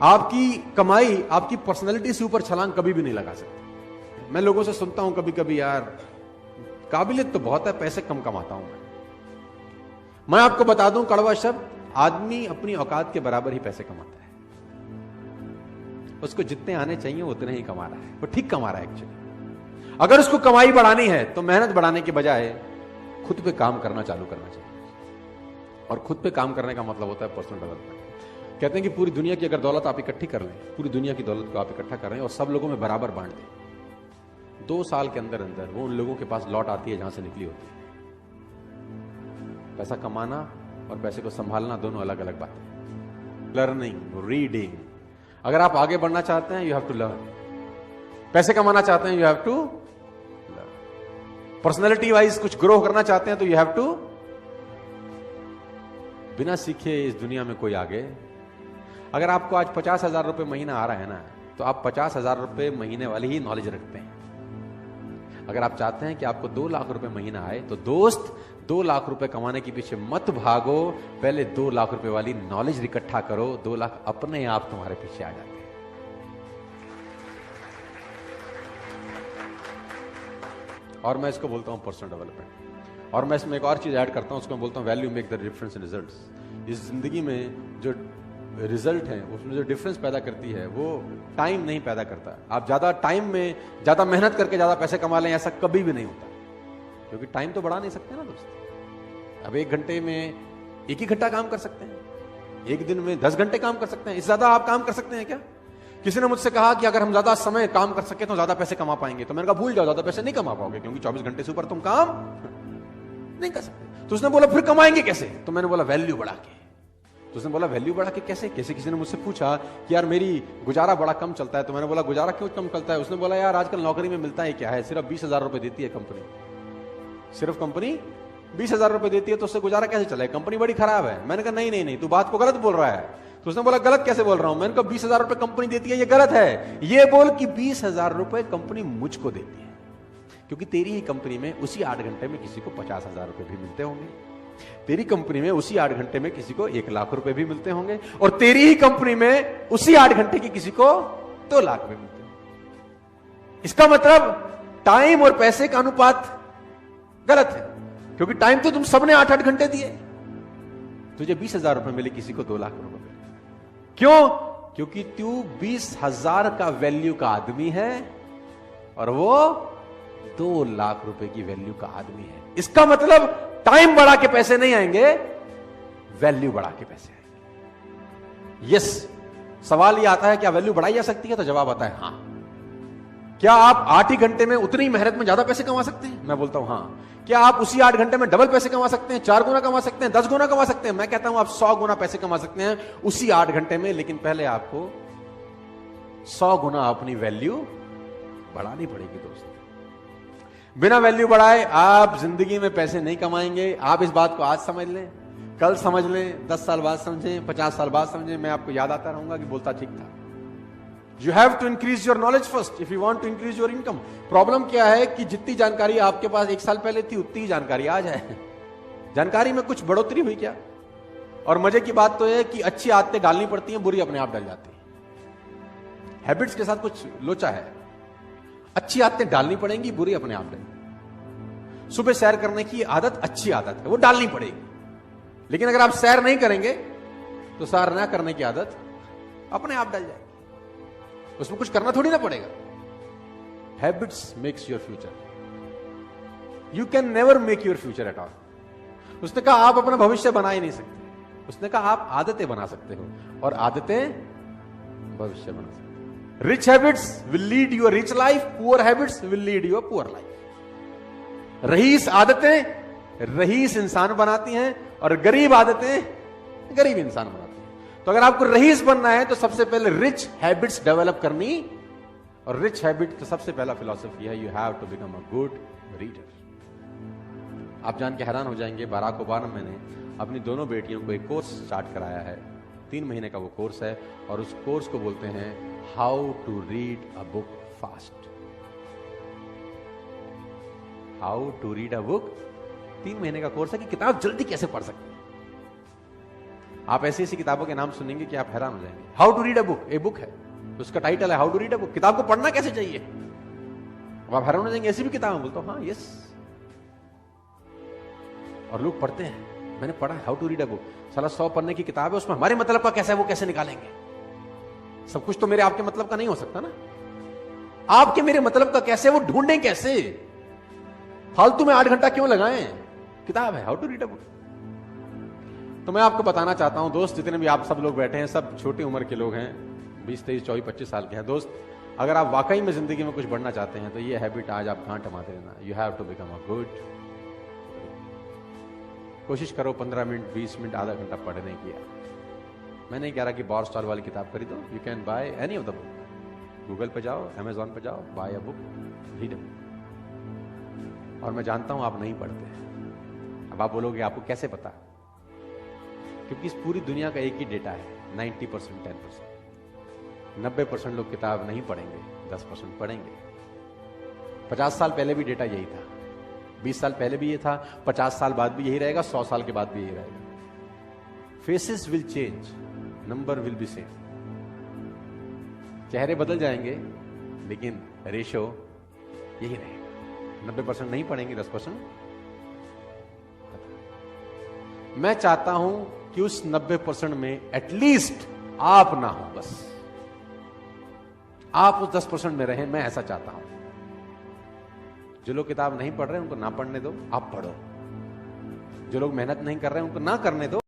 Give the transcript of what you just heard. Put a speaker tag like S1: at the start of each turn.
S1: आपकी कमाई आपकी पर्सनैलिटी से ऊपर छलांग कभी भी नहीं लगा सकती। मैं लोगों से सुनता हूं कभी कभी, यार काबिलियत तो बहुत है, पैसे कम कमाता हूं मैं आपको बता दूं कड़वा शब्द, आदमी अपनी औकात के बराबर ही पैसे कमाता है। उसको जितने आने चाहिए वो उतने ही कमा रहा है, वो ठीक कमा रहा है एक्चुअली। अगर उसको कमाई बढ़ानी है तो मेहनत बढ़ाने के बजाय खुद पे काम करना चालू करना चाहिए। और खुद पे काम करने का मतलब होता है पर्सनल डेवलपमेंट। कहते हैं कि पूरी दुनिया की अगर दौलत आप इकट्ठी कर लें, पूरी दुनिया की दौलत को आप इकट्ठा कर रहे हैं और सब लोगों में बराबर बांट दें, 2 साल के अंदर अंदर वो उन लोगों के पास लौट आती है जहां से निकली होती है। पैसा कमाना और पैसे को संभालना दोनों अलग अलग बातें। लर्निंग, रीडिंग, अगर आप आगे बढ़ना चाहते हैं यू हैव टू लर्न। पैसे कमाना चाहते हैं you have to learn. Personality wise कुछ ग्रो करना चाहते हैं तो यू हैव टू। बिना सीखे इस दुनिया में कोई आगे। अगर आपको आज 50,000 रुपए महीना आ रहा है ना, तो आप 50,000 रुपए महीने वाली ही नॉलेज रखते हैं। अगर आप चाहते हैं कि आपको 2 लाख रुपए महीना आए तो दोस्त 2 लाख रुपए कमाने के पीछे मत भागो, पहले 2 लाख रुपए वाली नॉलेज इकट्ठा करो। 2 लाख अपने आप तुम्हारे पीछे आ जाते हैं। और मैं इसको बोलता हूं पर्सनल डेवलपमेंट। और मैं इसमें एक और चीज ऐड करता हूं, उसको मैं बोलता हूं value make the difference in results. इस जिंदगी में जो रिजल्ट है उसमें जो डिफरेंस पैदा करती है वो टाइम नहीं पैदा करता। आप ज्यादा टाइम में ज्यादा मेहनत करके ज्यादा पैसे कमा लें, ऐसा कभी भी नहीं होता, क्योंकि टाइम तो बढ़ा नहीं सकते ना दोस्त। अब 1 घंटे में 1 ही घंटा काम कर सकते हैं, 1 दिन में 10 घंटे काम कर सकते हैं। इससे ज्यादा आप काम कर सकते हैं क्या? किसी ने मुझसे कहा कि अगर हम ज्यादा समय काम कर सके तो ज्यादा पैसे कमा पाएंगे, तो मैंने कहा भूल जाओ, ज्यादा पैसे नहीं कमा पाओगे, क्योंकि 24 घंटे से ऊपर तुम काम नहीं कर सकते। तो उसने बोला फिर कमाएंगे कैसे? तो मैंने बोला वैल्यू बढ़ा के। तो उसने बोला वैल्यू बढ़ा के कैसे? किसी ने मुझसे पूछा कि यार मेरी गुजारा बड़ा कम चलता है। तो मैंने बोला गुजारा क्यों कम चलता है? उसने बोला यार आजकल नौकरी में मिलता है क्या है, सिर्फ 20,000 रुपए देती है कंपनी, सिर्फ कंपनी 20,000 रुपए देती है, तो उससे गुजारा कैसे चले? कंपनी बड़ी खराब है। मैंने कहा नहीं तू बात को गलत बोल रहा है। तो उसने बोला गलत कैसे बोल रहा हूं? मैंने कहा 20,000 रुपए कंपनी देती है ये गलत है। ये बोल कि 20,000 रुपए कंपनी मुझको देती है, क्योंकि तेरी ही कंपनी में उसी 8 घंटे में किसी को 50,000 रुपए भी मिलते होंगे, तेरी कंपनी में उसी 8 घंटे में किसी को 1 लाख रुपए भी मिलते होंगे, और तेरी ही कंपनी में उसी 8 घंटे की किसी को 2 लाख भी मिलते होंगे। इसका मतलब टाइम और पैसे का अनुपात गलत है, क्योंकि टाइम तो तुम सबने 8-8 घंटे दिए। तुझे 20,000 रुपए मिले, किसी को 2 लाख रुपए मिले। क्यों? क्योंकि तू 20,000 का वैल्यू का आदमी है और वो 2 लाख रुपए की वैल्यू का आदमी है। इसका मतलब टाइम बढ़ा के पैसे नहीं आएंगे, वैल्यू बढ़ा के पैसे आएंगे। यस, सवाल यह आता है क्या वैल्यू बढ़ाई जा सकती है? तो जवाब आता है हां। क्या आप 8 ही घंटे में उतनी मेहनत में ज्यादा पैसे कमा सकते हैं? मैं बोलता हूं हां। क्या आप उसी 8 घंटे में डबल पैसे कमा सकते हैं, 4 गुना कमा सकते हैं, 10 गुना कमा सकते हैं? मैं कहता हूं आप 100 गुना पैसे कमा सकते हैं उसी 8 घंटे में, लेकिन पहले आपको 100 गुना अपनी वैल्यू बढ़ानी पड़ेगी दोस्त। बिना वैल्यू बढ़ाए आप जिंदगी में पैसे नहीं कमाएंगे। आप इस बात को आज समझ लें, कल समझ लें, 10 साल बाद समझें, 50 साल बाद समझें, मैं आपको याद आता रहूंगा कि बोलता ठीक था। You have to increase your knowledge first if you want to increase your income. Problem क्या है कि जितनी जानकारी आपके पास 1 साल पहले थी उतनी ही जानकारी आज है। जानकारी में कुछ बढ़ोतरी हुई क्या? और मजे की बात तो है कि अच्छी आदतें डालनी पड़ती हैं, बुरी अपने आप डल जाती हैं। हैबिट्स के साथ कुछ लोचा है। अच्छी आदतें डालनी पड़ेंगी, बुरी अपने आप डलेंगी। सुबह सैर करने की आदत अच्छी आदत है, वो डालनी पड़ेगी, लेकिन अगर आप सैर नहीं करेंगे तो सैर ना करने की आदत अपने आप डल जाएगी। उसमें कुछ करना थोड़ी ना पड़ेगा। Habits makes your future. You can never make your future at all. उसने कहा आप अपना भविष्य बना ही नहीं सकते। उसने कहा आप आदतें बना सकते हो, और आदतें भविष्य बना सकते हो। Rich habits will lead you a rich life, poor habits will lead you a poor life. रईस आदतें रईस इंसान बनाती हैं, और गरीब आदतें गरीब इंसान बनाती हैं। तो अगर आपको रईस बनना है तो सबसे पहले रिच हैबिट्स डेवलप करनी, और रिच हैबिट का सबसे पहला फिलॉसफी है you have to become a good reader. आप जान के हैरान हो जाएंगे, बराक ओबामा ने अपनी दोनों बेटियों को एक कोर्स स्टार्ट कराया है। 3 महीने का वो कोर्स है, और उस कोर्स को बोलते हैं how to read a book fast. How to read a book, 3 महीने का कोर्स है कि किताब जल्दी कैसे पढ़ सकते हैं। आप ऐसी ऐसी किताबों के नाम सुनेंगे कि आप हैरान हो जाएंगे। How to read a book, a book है, उसका टाइटल है how to read a book, किताब को पढ़ना कैसे चाहिए। अब आप हैरान हो जाएंगे, ऐसी भी किताब बोलता हूं, हाँ यस, और लोग पढ़ते हैं। मैंने पढ़ा how to read a book, साला 100 पन्ने की किताब है, उसमें हमारे मतलब का कैसा है वो कैसे निकालेंगे। सब कुछ तो मेरे आपके मतलब का नहीं हो सकता ना, आपके मेरे मतलब का कैसे, वो ढूंढें कैसे, फालतू में 8 घंटा क्यों लगाएं, किताब है how to read a book. तो मैं आपको बताना चाहता हूं दोस्त, जितने भी आप सब लोग बैठे हैं, सब छोटी उम्र के लोग हैं, 20, 23, 24, 25 साल के हैं दोस्त। अगर आप वाकई में जिंदगी में कुछ बढ़ना चाहते हैं तो ये हैबिट आज आप गांठ मारते रहना, you have to become a good. कोशिश करो 15 मिनट, 20 मिनट, आधा घंटा पढ़ने की। मैं नहीं कह रहा कि बॉर स्टॉल वाली किताब खरीदो, you can buy any of the book, Google पे जाओ, अमेजॉन पे जाओ, buy a book, read a book. और मैं जानता हूं आप नहीं पढ़ते। अब आप बोलोगे आपको कैसे पता, क्योंकि इस पूरी दुनिया का एक ही डेटा है, 90%, 10%। 90% लोग किताब नहीं पढ़ेंगे, 10% पढ़ेंगे। 50 साल पहले भी डेटा यही था, 20 साल पहले भी ये था, 50 साल बाद भी यही रहेगा, 100 साल के बाद भी यही रहेगा। Faces will change, number will be same. चेहरे बदल जाएंगे लेकिन रेशो यही रहेगा, 90% नहीं पढ़ेंगे, 10%। मैं चाहता हूं कि उस 90% में एटलीस्ट आप ना हो, बस आप उस 10% में रहें, मैं ऐसा चाहता हूं। जो लोग किताब नहीं पढ़ रहे उनको ना पढ़ने दो, आप पढ़ो। जो लोग मेहनत नहीं कर रहे उनको ना करने दो।